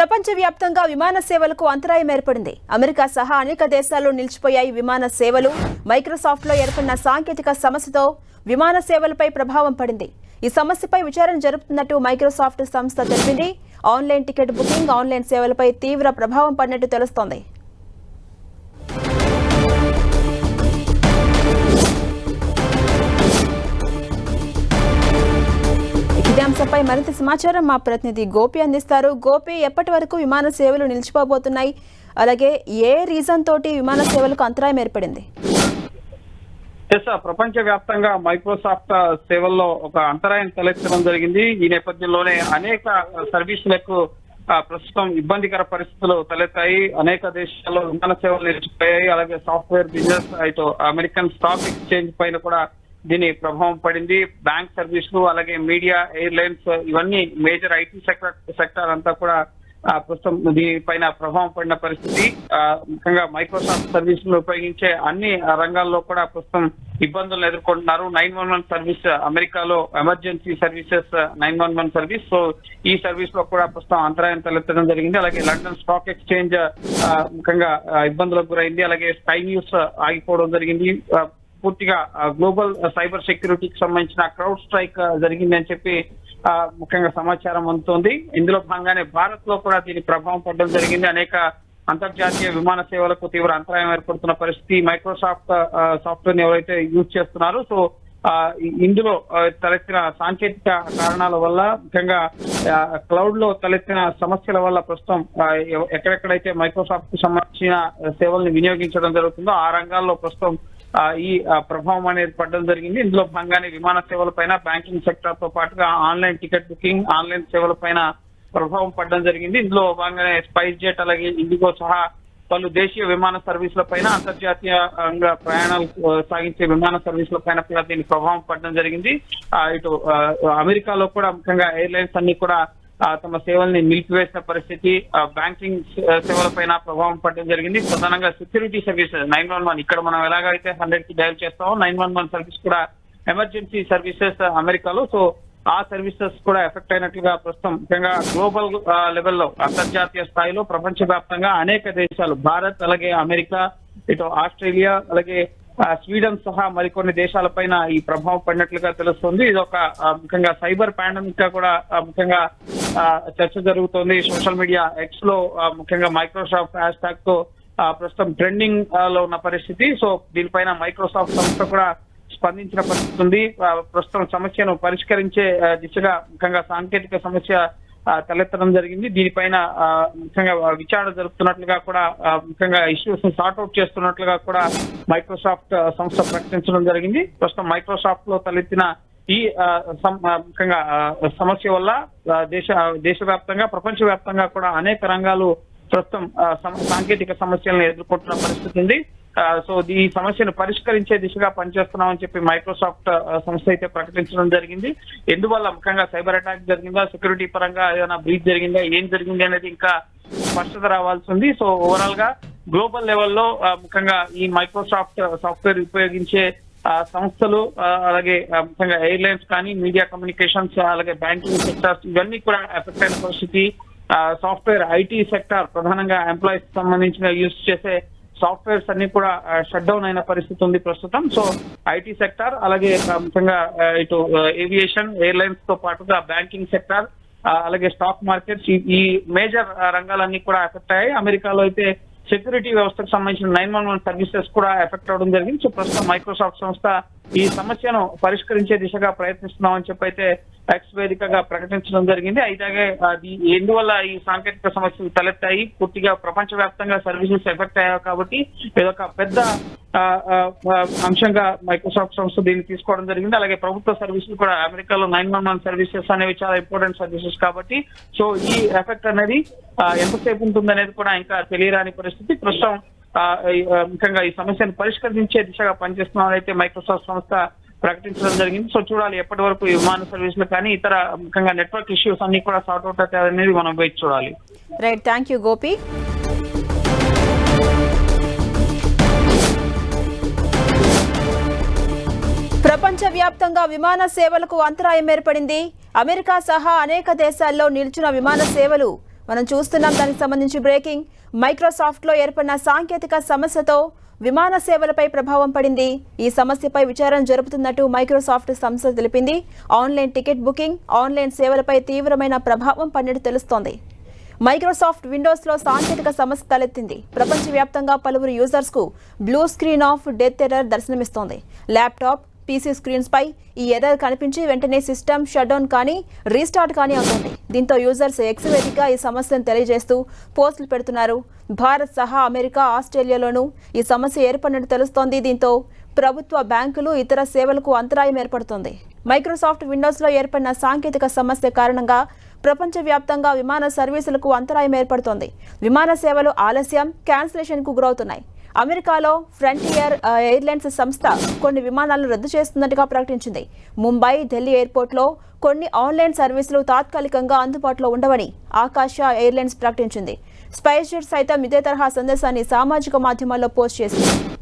ప్రపంచవ్యాప్తంగా విమాన సేవలకు అంతరాయం ఏర్పడింది. అమెరికా సహా అనేక దేశాల్లో నిలిచిపోయాయి విమాన సేవలు. మైక్రోసాఫ్ట్లో ఏర్పడిన సాంకేతిక సమస్యతో విమాన సేవలపై ప్రభావం పడింది. ఈ సమస్యపై విచారణ జరుపుతున్నట్టు మైక్రోసాఫ్ట్ సంస్థ తెలిపింది. ఆన్లైన్ టికెట్ బుకింగ్, ఆన్లైన్ సేవలపై తీవ్ర ప్రభావం పడినట్టు తెలుస్తోంది. ఇదే అంశంపై మరింత సమాచారం మా ప్రతినిధి గోపి అందిస్తారు. గోపి, ఎప్పటి వరకు విమాన సేవలు నిలిచిపోబోతున్నాయి? అలాగే ఏ రీజన్ తోటి విమాన సేవలకు అంతరాయం ఏర్పడింది? ప్రపంచ వ్యాప్తంగా మైక్రోసాఫ్ట్ సేవల్లో ఒక అంతరాయం తలెత్తడం జరిగింది. ఈ నేపథ్యంలోనే అనేక సర్వీసులకు ప్రస్తుతం ఇబ్బందికర పరిస్థితులు తలెత్తాయి. అనేక దేశాల్లో విమాన సేవలు నిలిచిపోయాయి. అలాగే సాఫ్ట్వేర్ బిజినెస్, ఇటు అమెరికన్ స్టాక్ ఎక్స్చేంజ్ పైన కూడా దీని ప్రభావం పడింది. బ్యాంక్ సర్వీసులు, అలాగే మీడియా, ఎయిర్లైన్స్, ఇవన్నీ మేజర్ ఐటీ సెక్టర్ అంతా కూడా ప్రస్తుతం దీనిపైన ప్రభావం పడిన పరిస్థితి. ముఖ్యంగా మైక్రోసాఫ్ట్ సర్వీసులు ఉపయోగించే అన్ని రంగాల్లో కూడా ప్రస్తుతం ఇబ్బందులను ఎదుర్కొంటున్నారు. 911 సర్వీస్, అమెరికాలో ఎమర్జెన్సీ సర్వీసెస్ 911 సర్వీస్, సో ఈ సర్వీస్ లో కూడా ప్రస్తుతం అంతరాయం తలెత్తడం జరిగింది. అలాగే లండన్ స్టాక్ ఎక్స్చేంజ్ ముఖ్యంగా ఇబ్బందులకు గురైంది. అలాగే స్కై న్యూస్ ఆగిపోవడం జరిగింది. పూర్తిగా గ్లోబల్ సైబర్ సెక్యూరిటీకి సంబంధించిన క్రౌడ్ స్ట్రైక్ జరిగింది అని చెప్పి ముఖ్యంగా సమాచారం అందుతోంది. ఇందులో భాగంగానే భారత్ లో కూడా దీని ప్రభావం పడడం జరిగింది. అనేక అంతర్జాతీయ విమాన సేవలకు తీవ్ర అంతరాయం ఏర్పడుతున్న పరిస్థితి. మైక్రోసాఫ్ట్ సాఫ్ట్వేర్ ని ఎవరైతే యూజ్ చేస్తున్నారో, సో ఇందులో తలెత్తిన సాంకేతిక కారణాల వల్ల, ముఖ్యంగా క్లౌడ్ లో తలెత్తిన సమస్యల వల్ల ప్రస్తుతం ఎక్కడెక్కడైతే మైక్రోసాఫ్ట్ కు సంబంధించిన సేవల్ని వినియోగించడం జరుగుతుందో ఆ రంగాల్లో ప్రస్తుతం ఈ ప్రభావం అనేది పడడం జరిగింది. ఇందులో భాగంగానే విమాన సేవల పైన, బ్యాంకింగ్ సెక్టర్ తో పాటుగా ఆన్లైన్ టికెట్ బుకింగ్, ఆన్లైన్ సేవల పైన ప్రభావం పడడం జరిగింది. ఇందులో భాగంగానే స్పైస్ జెట్, అలాగే ఇండిగో సహా పలు దేశీయ విమాన సర్వీసుల పైన, అంతర్జాతీయంగా ప్రయాణాలు సాగించే విమాన సర్వీసుల పైన కూడా దీని ప్రభావం పడడం జరిగింది. ఇటు అమెరికాలో కూడా ముఖ్యంగా ఎయిర్లైన్స్ అన్ని కూడా తమ సేవల్ని నిలిపివేసిన పరిస్థితి. బ్యాంకింగ్ సేవల పైన ప్రభావం పడడం జరిగింది. ప్రధానంగా సెక్యూరిటీ సర్వీసెస్ 911, ఇక్కడ మనం ఎలాగైతే 100 కి డయల్ చేస్తామో 911 సర్వీస్ కూడా ఎమర్జెన్సీ సర్వీసెస్ అమెరికాలో, సో ఆ సర్వీసెస్ కూడా ఎఫెక్ట్ అయినట్లుగా ప్రస్తుతం ముఖ్యంగా గ్లోబల్ లెవెల్లో, అంతర్జాతీయ స్థాయిలో ప్రపంచవ్యాప్తంగా అనేక దేశాలు, భారత్, అలాగే అమెరికా, ఇటు ఆస్ట్రేలియా, అలాగే స్వీడన్ సహా మరికొన్ని దేశాలపైన ఈ ప్రభావం పడినట్లుగా తెలుస్తుంది. ఇది ఒక ముఖ్యంగా సైబర్ పాండమిక్ గా కూడా ముఖ్యంగా చర్చ జరుగుతోంది. సోషల్ మీడియా ఎక్స్ లో ముఖ్యంగా మైక్రోసాఫ్ట్ హ్యాష్ ట్యాగ్ తో ప్రస్తుతం ట్రెండింగ్ లో ఉన్న పరిస్థితి. సో దీనిపైన మైక్రోసాఫ్ట్ సంస్థ కూడా స్పందించిన పరిస్థితి ఉంది. ప్రస్తుతం సమస్యను పరిష్కరించే దిశగా ముఖ్యంగా సాంకేతిక సమస్య తలెత్తడం జరిగింది. దీనిపైన ముఖ్యంగా విచారణ జరుపుతున్నట్లుగా కూడా, ముఖ్యంగా ఇష్యూస్ ని సార్ట్అవుట్ చేస్తున్నట్లుగా కూడా మైక్రోసాఫ్ట్ సంస్థ ప్రకటించడం జరిగింది. ప్రస్తుతం మైక్రోసాఫ్ట్ లో తలెత్తిన ఈ ముఖ్యంగా సమస్య వల్ల దేశవ్యాప్తంగా, ప్రపంచవ్యాప్తంగా కూడా అనేక రంగాలు ప్రస్తుతం సాంకేతిక సమస్యలను ఎదుర్కొంటున్న పరిస్థితి ఉంది. సో ఈ సమస్యను పరిష్కరించే దిశగా పనిచేస్తున్నామని చెప్పి మైక్రోసాఫ్ట్ సంస్థ అయితే ప్రకటించడం జరిగింది. ఎందువల్ల ముఖ్యంగా సైబర్ అటాక్ జరిగిందా, సెక్యూరిటీ పరంగా ఏదైనా బ్రీచ్ జరిగిందా, ఏం జరిగింది అనేది ఇంకా స్పష్టత రావాల్సి ఉంది. సో ఓవరాల్ గా గ్లోబల్ లెవెల్లో ముఖ్యంగా ఈ మైక్రోసాఫ్ట్ సాఫ్ట్వేర్ ఉపయోగించే సంస్థలు, అలాగే ముఖ్యంగా ఎయిర్లైన్స్ కానీ, మీడియా కమ్యూనికేషన్స్, అలాగే బ్యాంకింగ్ సెక్టర్స్, ఇవన్నీ కూడా ఎఫెక్ట్ అయిన పరిస్థితి. సాఫ్ట్వేర్ ఐటీ సెక్టర్, ప్రధానంగా ఎంప్లాయీస్ సంబంధించిన యూజ్ చేసే సాఫ్ట్వేర్స్ అన్ని కూడా షట్ డౌన్ అయిన పరిస్థితి ఉంది ప్రస్తుతం. సో ఐటీ సెక్టర్, అలాగే ముఖ్యంగా ఇటు ఏవియేషన్, ఎయిర్లైన్స్ తో పాటుగా బ్యాంకింగ్ సెక్టర్, అలాగే స్టాక్ మార్కెట్స్, ఈ మేజర్ రంగాలన్నీ కూడా ఎఫెక్ట్ అయ్యాయి. అమెరికాలో అయితే సెక్యూరిటీ వ్యవస్థకు సంబంధించిన 911 సర్వీసెస్ కూడా ఎఫెక్ట్ అవడం జరిగింది. సో ప్రస్తుతం మైక్రోసాఫ్ట్ సంస్థ ఈ సమస్యను పరిష్కరించే దిశగా ప్రయత్నిస్తున్నామని చెప్పి అయితే ఎక్స్ వేదికగా ప్రకటించడం జరిగింది. అయితే ఎందువల్ల ఈ సాంకేతిక సమస్యలు తలెత్తాయి, పూర్తిగా ప్రపంచవ్యాప్తంగా సర్వీసెస్ ఎఫెక్ట్ అయ్యాయి కాబట్టి ఇదొక పెద్ద అంశంగా మైక్రోసాఫ్ట్ సంస్థ దీన్ని తీసుకోవడం జరిగింది. అలాగే ప్రభుత్వ సర్వీసులు కూడా, అమెరికాలో 911 సర్వీసెస్ అనేవి చాలా ఇంపార్టెంట్ సర్వీసెస్ కాబట్టి, సో ఈ ఎఫెక్ట్ అనేది ఎంతసేపు ఉంటుంది అనేది కూడా ఇంకా తెలియరాని పరిస్థితి. ప్రస్తుతం ముఖ్యంగా ఈ సమస్యను పరిష్కరించే దిశగా పనిచేస్తున్నామని అయితే మైక్రోసాఫ్ట్ సంస్థ ప్రకటించడం జరిగింది. సో చూడాలి ఎప్పటి వరకు ఈ విమాన సర్వీసులు కానీ ఇతర ముఖ్యంగా నెట్వర్క్ ఇష్యూస్ అన్ని కూడా సార్ట్ అవుట్ అవుతాయి అనేది మనం వేచి చూడాలి. Right, thank you Gopi. ప్రపంచవ్యాప్తంగా విమాన సేవలకు అంతరాయం ఏర్పడింది. అమెరికా సహా అనేక దేశాల్లో నిలిచిన విమాన సేవలు మనం చూస్తున్నాం. దానికి సంబంధించి బ్రేకింగ్. మైక్రోసాఫ్ట్లో ఏర్పడిన సాంకేతిక సమస్యతో విమాన సేవలపై ప్రభావం పడింది. ఈ సమస్యపై విచారణ జరుపుతున్నట్టు మైక్రోసాఫ్ట్ సంస్థ తెలిపింది. ఆన్లైన్ టికెట్ బుకింగ్, ఆన్లైన్ సేవలపై తీవ్రమైన ప్రభావం పడినట్టు తెలుస్తోంది. మైక్రోసాఫ్ట్ విండోస్లో సాంకేతిక సమస్య తలెత్తింది. ప్రపంచవ్యాప్తంగా పలువురు యూజర్స్కు blue screen of death error దర్శనమిస్తోంది. ల్యాప్టాప్, పీసీ స్క్రీన్స్ పై ఈ ఎర్రర్ కనిపించి వెంటనే సిస్టమ్ షట్ డౌన్ కానీ రీస్టార్ట్ కానీ అవుతుంది. దీంతో యూజర్స్ ఎక్స్ వేదికగా ఈ సమస్యను తెలియజేస్తూ పోస్టులు పెడుతున్నారు. భారత్ సహా అమెరికా, ఆస్ట్రేలియాలోనూ ఈ సమస్య ఏర్పడినట్టు తెలుస్తోంది. దీంతో ప్రభుత్వ బ్యాంకులు, ఇతర సేవలకు అంతరాయం ఏర్పడుతోంది. మైక్రోసాఫ్ట్ విండోస్లో ఏర్పడిన సాంకేతిక సమస్య కారణంగా ప్రపంచవ్యాప్తంగా విమాన సర్వీసులకు అంతరాయం ఏర్పడుతోంది. విమాన సేవలు ఆలస్యం, క్యాన్సిలేషన్కు గురవుతున్నాయి. అమెరికాలో ఫ్రంటియర్ ఎయిర్లైన్స్ సంస్థ కొన్ని విమానాలను రద్దు చేస్తున్నట్టుగా ప్రకటించింది. ముంబై, ఢిల్లీ ఎయిర్పోర్ట్లో కొన్ని ఆన్లైన్ సర్వీసులు తాత్కాలికంగా అందుబాటులో ఉండవని ఆకాశ ఎయిర్లైన్స్ ప్రకటించింది. స్పైస్ జెట్ సైతం ఇదే తరహా సందేశాన్ని సామాజిక మాధ్యమాల్లో పోస్ట్ చేసింది.